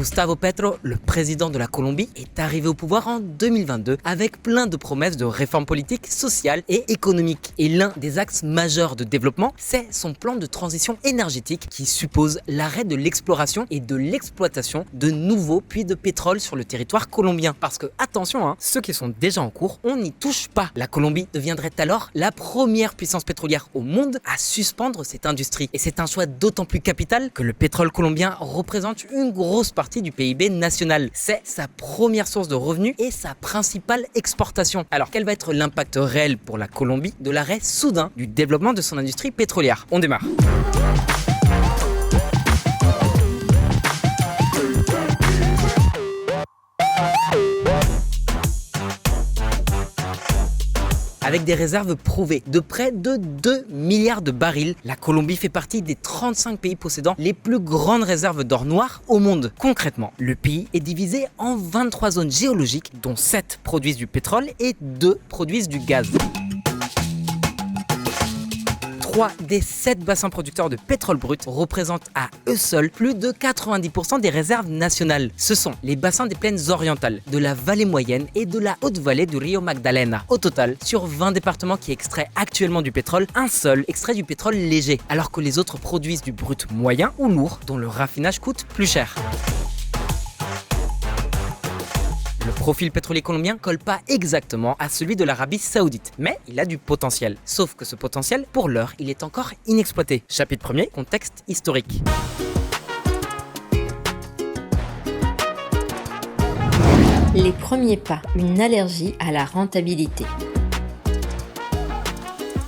Gustavo Petro, le président de la Colombie, est arrivé au pouvoir en 2022 avec plein de promesses de réformes politiques, sociales et économiques. Et l'un des axes majeurs de développement, c'est son plan de transition énergétique qui suppose l'arrêt de l'exploration et de l'exploitation de nouveaux puits de pétrole sur le territoire colombien. Parce que, attention, ceux qui sont déjà en cours, on n'y touche pas. La Colombie deviendrait alors la première puissance pétrolière au monde à suspendre cette industrie. Et c'est un choix d'autant plus capital que le pétrole colombien représente une grosse partie du PIB national. C'est sa première source de revenus et sa principale exportation. Alors quel va être l'impact réel pour la Colombie de l'arrêt soudain du développement de son industrie pétrolière? On démarre. Avec des réserves prouvées de près de 2 milliards de barils, la Colombie fait partie des 35 pays possédant les plus grandes réserves d'or noir au monde. Concrètement, le pays est divisé en 23 zones géologiques, dont 7 produisent du pétrole et 2 produisent du gaz. 3 des 7 bassins producteurs de pétrole brut représentent à eux seuls plus de 90% des réserves nationales. Ce sont les bassins des plaines orientales, de la vallée moyenne et de la haute vallée du Rio Magdalena. Au total, sur 20 départements qui extraient actuellement du pétrole, un seul extrait du pétrole léger, alors que les autres produisent du brut moyen ou lourd, dont le raffinage coûte plus cher. Le profil pétrolier colombien colle pas exactement à celui de l'Arabie Saoudite, mais il a du potentiel. Sauf que ce potentiel, pour l'heure, il est encore inexploité. Chapitre 1er, contexte historique. Les premiers pas, une allergie à la rentabilité.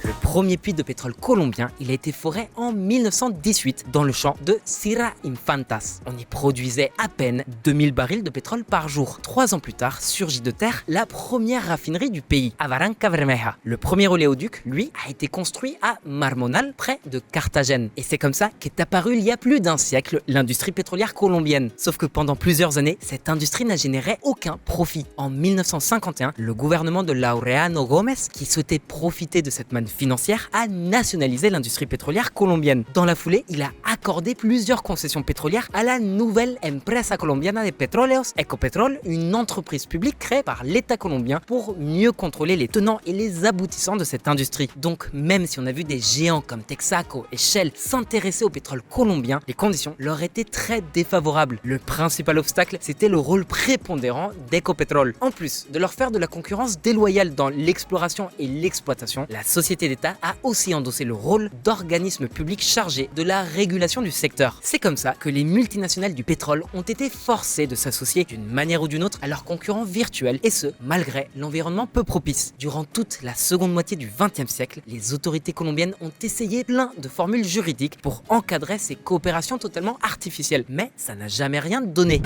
Le premier puits de pétrole colombien, il a été foré en 1918 dans le champ de Sierra Infantas. On y produisait à peine 2000 barils de pétrole par jour. 3 ans plus tard, surgit de terre la première raffinerie du pays, à Barrancabermeja. Le premier oléoduc, lui, a été construit à Marmonal, près de Carthagène. Et c'est comme ça qu'est apparue il y a plus d'un siècle l'industrie pétrolière colombienne. Sauf que pendant plusieurs années, cette industrie n'a généré aucun profit. En 1951, le gouvernement de Laureano Gómez, qui souhaitait profiter de cette manne financière, a nationalisé l'industrie pétrolière colombienne. Dans la foulée, il a accordé plusieurs concessions pétrolières à la nouvelle Empresa Colombiana de Petróleos, Ecopetrol, une entreprise publique créée par l'État colombien pour mieux contrôler les tenants et les aboutissants de cette industrie. Donc même si on a vu des géants comme Texaco et Shell s'intéresser au pétrole colombien, les conditions leur étaient très défavorables. Le principal obstacle, c'était le rôle prépondérant d'Ecopetrol. En plus de leur faire de la concurrence déloyale dans l'exploration et l'exploitation, la société d'État a aussi endossé le rôle d'organisme public chargé de la régulation du secteur. C'est comme ça que les multinationales du pétrole ont été forcées de s'associer d'une manière ou d'une autre à leurs concurrents virtuels, et ce, malgré l'environnement peu propice. Durant toute la seconde moitié du XXe siècle, les autorités colombiennes ont essayé plein de formules juridiques pour encadrer ces coopérations totalement artificielles, mais ça n'a jamais rien donné.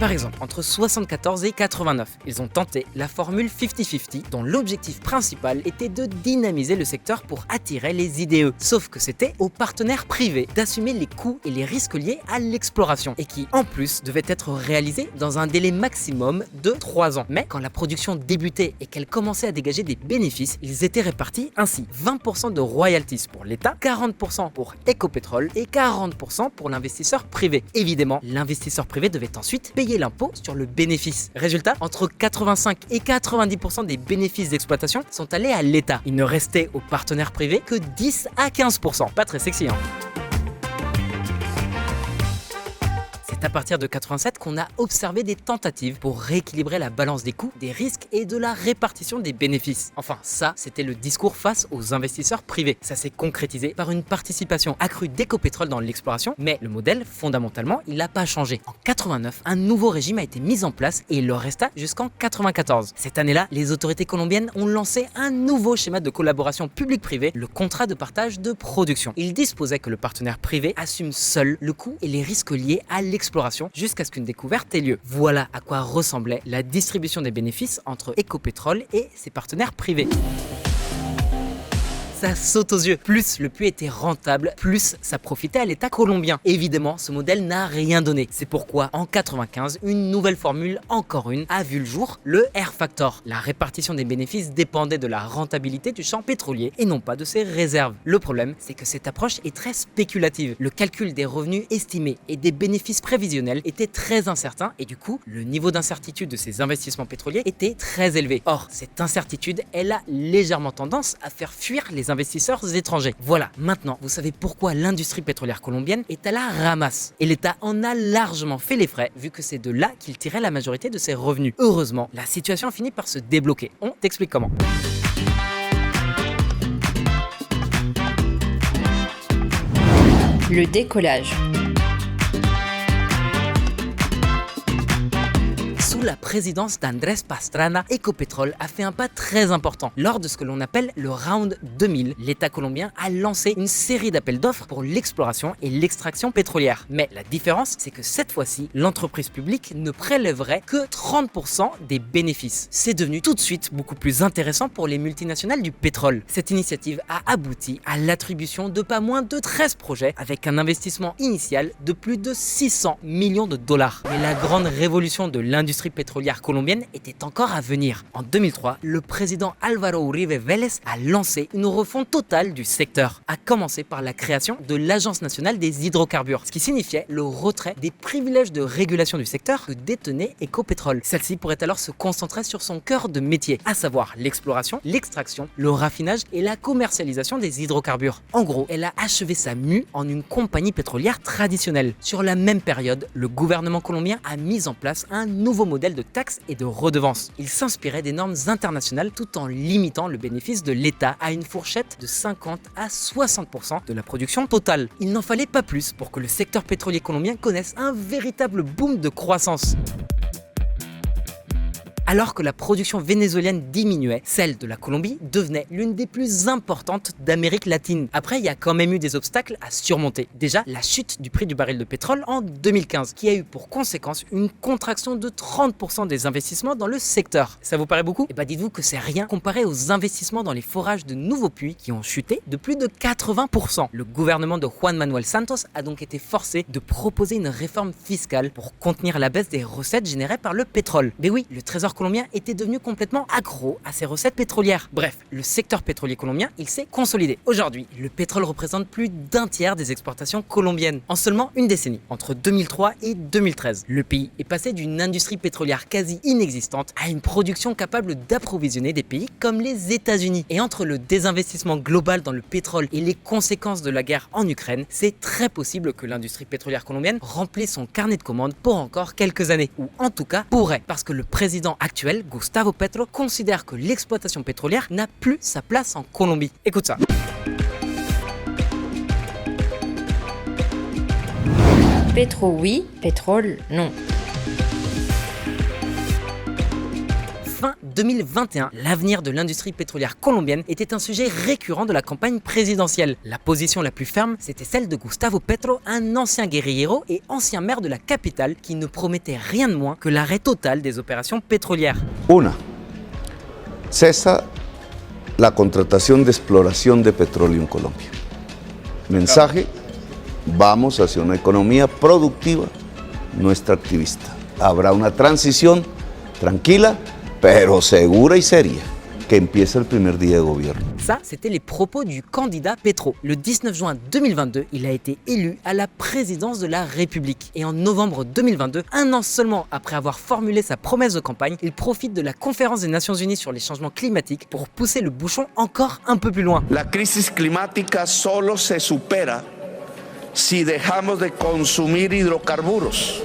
Par exemple, entre 74 et 89, ils ont tenté la formule 50-50 dont l'objectif principal était de dynamiser le secteur pour attirer les IDE. Sauf que c'était aux partenaires privés d'assumer les coûts et les risques liés à l'exploration et qui, en plus, devait être réalisé dans un délai maximum de 3 ans. Mais quand la production débutait et qu'elle commençait à dégager des bénéfices, ils étaient répartis ainsi. 20% de royalties pour l'État, 40% pour Ecopetrol et 40% pour l'investisseur privé. Évidemment, l'investisseur privé devait ensuite payer l'impôt sur le bénéfice. Résultat, entre 85 et 90% des bénéfices d'exploitation sont allés à l'État. Il ne restait aux partenaires privés que 10 à 15%. Pas très sexy, C'est à partir de 87 qu'on a observé des tentatives pour rééquilibrer la balance des coûts, des risques et de la répartition des bénéfices. Enfin, ça, c'était le discours face aux investisseurs privés. Ça s'est concrétisé par une participation accrue d'Ecopetrol dans l'exploration, mais le modèle, fondamentalement, il n'a pas changé. En 89, un nouveau régime a été mis en place et il leur resta jusqu'en 94. Cette année-là, les autorités colombiennes ont lancé un nouveau schéma de collaboration public-privé, le contrat de partage de production. Il disposait que le partenaire privé assume seul le coût et les risques liés à l'exploration jusqu'à ce qu'une découverte ait lieu. Voilà à quoi ressemblait la distribution des bénéfices entre Ecopetrol et ses partenaires privés. ça saute aux yeux. Plus le puits était rentable, plus ça profitait à l'État colombien. Évidemment, ce modèle n'a rien donné. C'est pourquoi, en 95, une nouvelle formule, encore une, a vu le jour, le Air Factor. La répartition des bénéfices dépendait de la rentabilité du champ pétrolier et non pas de ses réserves. Le problème, c'est que cette approche est très spéculative. Le calcul des revenus estimés et des bénéfices prévisionnels était très incertain et du coup, le niveau d'incertitude de ces investissements pétroliers était très élevé. Or, cette incertitude, elle a légèrement tendance à faire fuir les investisseurs étrangers. Voilà, maintenant, vous savez pourquoi l'industrie pétrolière colombienne est à la ramasse. Et l'État en a largement fait les frais, vu que c'est de là qu'il tirait la majorité de ses revenus. Heureusement, la situation finit par se débloquer. On t'explique comment. Le décollage. Sous la présidence d'Andrés Pastrana, Ecopetrol a fait un pas très important. Lors de ce que l'on appelle le Round 2000, l'État colombien a lancé une série d'appels d'offres pour l'exploration et l'extraction pétrolière. Mais la différence, c'est que cette fois-ci, l'entreprise publique ne prélèverait que 30% des bénéfices. C'est devenu tout de suite beaucoup plus intéressant pour les multinationales du pétrole. Cette initiative a abouti à l'attribution de pas moins de 13 projets avec un investissement initial de plus de 600 millions de dollars. Mais la grande révolution de l'industrie pétrolière colombienne était encore à venir. En 2003, le président Álvaro Uribe Vélez a lancé une refonte totale du secteur, à commencer par la création de l'Agence nationale des hydrocarbures, ce qui signifiait le retrait des privilèges de régulation du secteur que détenait Ecopetrol. Celle-ci pourrait alors se concentrer sur son cœur de métier, à savoir l'exploration, l'extraction, le raffinage et la commercialisation des hydrocarbures. En gros, elle a achevé sa mue en une compagnie pétrolière traditionnelle. Sur la même période, le gouvernement colombien a mis en place un nouveau modèle de taxes et de redevances. Il s'inspirait des normes internationales tout en limitant le bénéfice de l'État à une fourchette de 50 à 60% de la production totale. Il n'en fallait pas plus pour que le secteur pétrolier colombien connaisse un véritable boom de croissance. Alors que la production vénézuélienne diminuait, celle de la Colombie devenait l'une des plus importantes d'Amérique latine. Après, il y a quand même eu des obstacles à surmonter. Déjà, la chute du prix du baril de pétrole en 2015, qui a eu pour conséquence une contraction de 30% des investissements dans le secteur. Ça vous paraît beaucoup? Eh bien, dites-vous que c'est rien comparé aux investissements dans les forages de nouveaux puits qui ont chuté de plus de 80%. Le gouvernement de Juan Manuel Santos a donc été forcé de proposer une réforme fiscale pour contenir la baisse des recettes générées par le pétrole. Mais oui, le trésor colombien était devenu complètement accro à ses recettes pétrolières. Bref, le secteur pétrolier colombien, il s'est consolidé. Aujourd'hui, le pétrole représente plus d'un tiers des exportations colombiennes en seulement une décennie, entre 2003 et 2013. Le pays est passé d'une industrie pétrolière quasi inexistante à une production capable d'approvisionner des pays comme les États-Unis. Et entre le désinvestissement global dans le pétrole et les conséquences de la guerre en Ukraine, c'est très possible que l'industrie pétrolière colombienne remplisse son carnet de commandes pour encore quelques années, ou en tout cas pourrait, parce que le président actuel, Gustavo Petro, considère que l'exploitation pétrolière n'a plus sa place en Colombie. Écoute ça. Pétro oui, pétrole non. Fin 2021, l'avenir de l'industrie pétrolière colombienne était un sujet récurrent de la campagne présidentielle. La position la plus ferme, c'était celle de Gustavo Petro, un ancien guérillero et ancien maire de la capitale qui ne promettait rien de moins que l'arrêt total des opérations pétrolières. Una, cesa la contratación de exploración de petróleo en Colombia. Mensaje, vamos hacia una economía productiva, no extractivista. Habrá una transición tranquila, pero segura y seria, que empieza el primer día de gobierno. Ça, c'était les propos du candidat Petro. Le 19 juin 2022, il a été élu à la présidence de la République. Et en novembre 2022, un an seulement après avoir formulé sa promesse de campagne, il profite de la conférence des Nations Unies sur les changements climatiques pour pousser le bouchon encore un peu plus loin. La crisis climática solo se supera si dejamos de consumir hidrocarburos.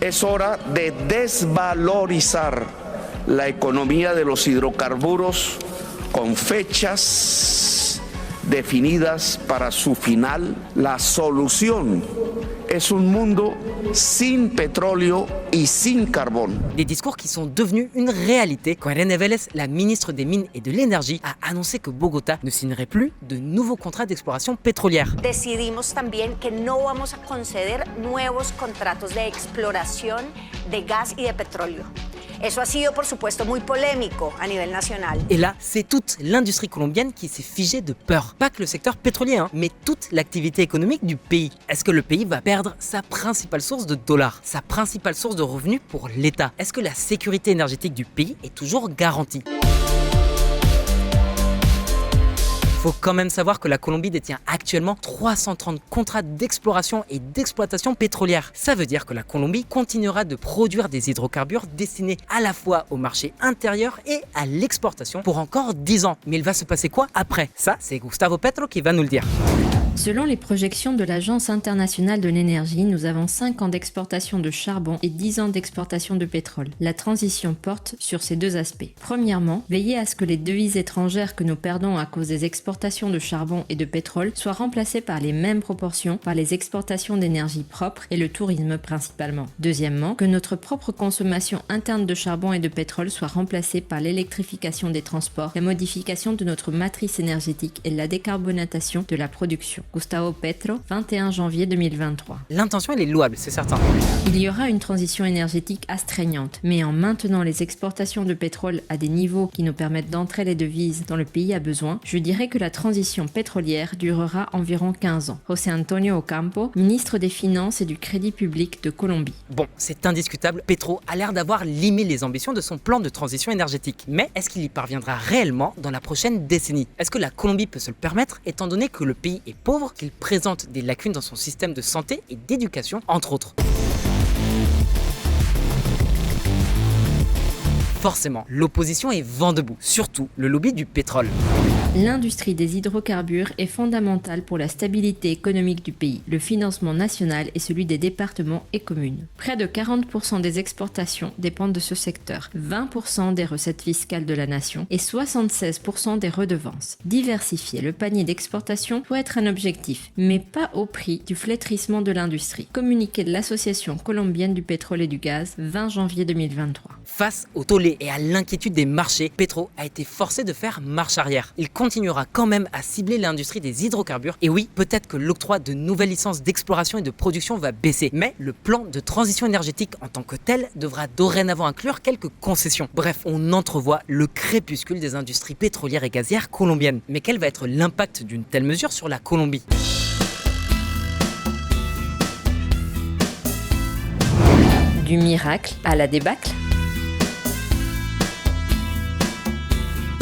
Es hora de desvalorizar la economía de los hidrocarburos con fechas definidas para su final. La solución es un mundo sin petróleo y sin carbón. Des discours qui sont devenus une réalité quand Irene Vélez, la ministre des Mines et de l'Énergie, a annoncé que Bogotá ne signerait plus de nouveaux contrats d'exploration pétrolière. Decidimos también que no vamos a conceder nuevos contratos de exploración de gas y de petróleo. Eso ha sido, por supuesto, muy polémico a nivel nacional. Et là, c'est toute l'industrie colombienne qui s'est figée de peur. Pas que le secteur pétrolier, mais toute l'activité économique du pays. Est-ce que le pays va perdre sa principale source de dollars, sa principale source de revenus pour l'État? Est-ce que la sécurité énergétique du pays est toujours garantie? Faut quand même savoir que la Colombie détient actuellement 330 contrats d'exploration et d'exploitation pétrolière. Ça veut dire que la Colombie continuera de produire des hydrocarbures destinés à la fois au marché intérieur et à l'exportation pour encore 10 ans. Mais il va se passer quoi après? Ça, c'est Gustavo Petro qui va nous le dire. Selon les projections de l'Agence internationale de l'énergie, nous avons 5 ans d'exportation de charbon et 10 ans d'exportation de pétrole. La transition porte sur ces deux aspects. Premièrement, veiller à ce que les devises étrangères que nous perdons à cause des exportations de charbon et de pétrole soient remplacées par les mêmes proportions par les exportations d'énergie propre et le tourisme principalement. Deuxièmement, que notre propre consommation interne de charbon et de pétrole soit remplacée par l'électrification des transports, la modification de notre matrice énergétique et la décarbonatation de la production. Gustavo Petro, 21 janvier 2023. L'intention, elle est louable, c'est certain. Il y aura une transition énergétique astreignante, mais en maintenant les exportations de pétrole à des niveaux qui nous permettent d'entrer les devises dont le pays a besoin, je dirais que la transition pétrolière durera environ 15 ans. José Antonio Ocampo, ministre des Finances et du Crédit public de Colombie. Bon, c'est indiscutable, Petro a l'air d'avoir limé les ambitions de son plan de transition énergétique. Mais est-ce qu'il y parviendra réellement dans la prochaine décennie? Est-ce que la Colombie peut se le permettre, étant donné que le pays est pauvre, qu'il présente des lacunes dans son système de santé et d'éducation, entre autres? Forcément, l'opposition est vent debout, surtout le lobby du pétrole. L'industrie des hydrocarbures est fondamentale pour la stabilité économique du pays, le financement national et celui des départements et communes. Près de 40% des exportations dépendent de ce secteur, 20% des recettes fiscales de la nation et 76% des redevances. Diversifier le panier d'exportation peut être un objectif, mais pas au prix du flétrissement de l'industrie. Communiqué de l'Association colombienne du pétrole et du gaz, 20 janvier 2023. Face au tollé et à l'inquiétude des marchés, Petro a été forcé de faire marche arrière. Il continuera quand même à cibler l'industrie des hydrocarbures. Et oui, peut-être que l'octroi de nouvelles licences d'exploration et de production va baisser. Mais le plan de transition énergétique en tant que tel devra dorénavant inclure quelques concessions. Bref, on entrevoit le crépuscule des industries pétrolières et gazières colombiennes. Mais quel va être l'impact d'une telle mesure sur la Colombie ? Du miracle à la débâcle.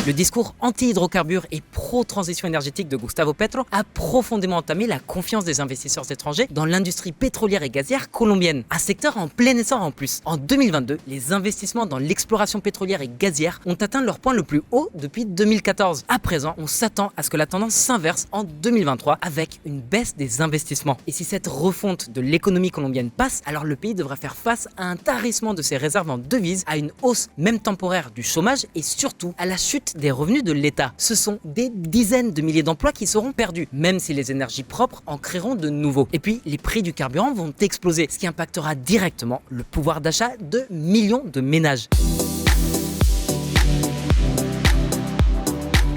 Le discours anti-hydrocarbures et pro-transition énergétique de Gustavo Petro a profondément entamé la confiance des investisseurs étrangers dans l'industrie pétrolière et gazière colombienne. Un secteur en plein essor en plus. En 2022, les investissements dans l'exploration pétrolière et gazière ont atteint leur point le plus haut depuis 2014. À présent, on s'attend à ce que la tendance s'inverse en 2023 avec une baisse des investissements. Et si cette refonte de l'économie colombienne passe, alors le pays devra faire face à un tarissement de ses réserves en devises, à une hausse même temporaire du chômage et surtout à la chute des revenus de l'État. Ce sont des dizaines de milliers d'emplois qui seront perdus, même si les énergies propres en créeront de nouveaux. Et puis, les prix du carburant vont exploser, ce qui impactera directement le pouvoir d'achat de millions de ménages.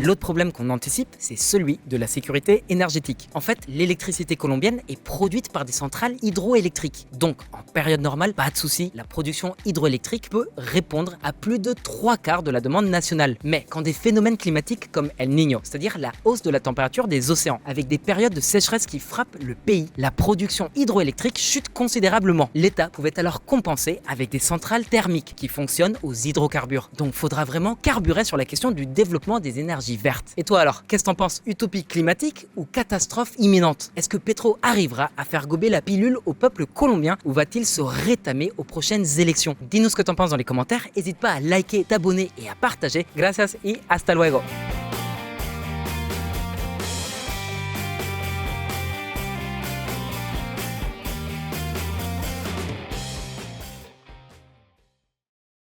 L'autre problème qu'on anticipe, c'est celui de la sécurité énergétique. En fait, l'électricité colombienne est produite par des centrales hydroélectriques. Donc, en période normale, pas de souci, la production hydroélectrique peut répondre à plus de 3/4 de la demande nationale. Mais quand des phénomènes climatiques comme El Niño, c'est-à-dire la hausse de la température des océans, avec des périodes de sécheresse qui frappent le pays, la production hydroélectrique chute considérablement. L'État pouvait alors compenser avec des centrales thermiques qui fonctionnent aux hydrocarbures. Donc, faudra vraiment carburer sur la question du développement des énergies verte. Et toi alors, qu'est-ce que t'en penses? Utopie climatique ou catastrophe imminente? Est-ce que Petro arrivera à faire gober la pilule au peuple colombien ou va-t-il se rétamer aux prochaines élections? Dis-nous ce que t'en penses dans les commentaires, n'hésite pas à liker, t'abonner et à partager. Gracias y hasta luego.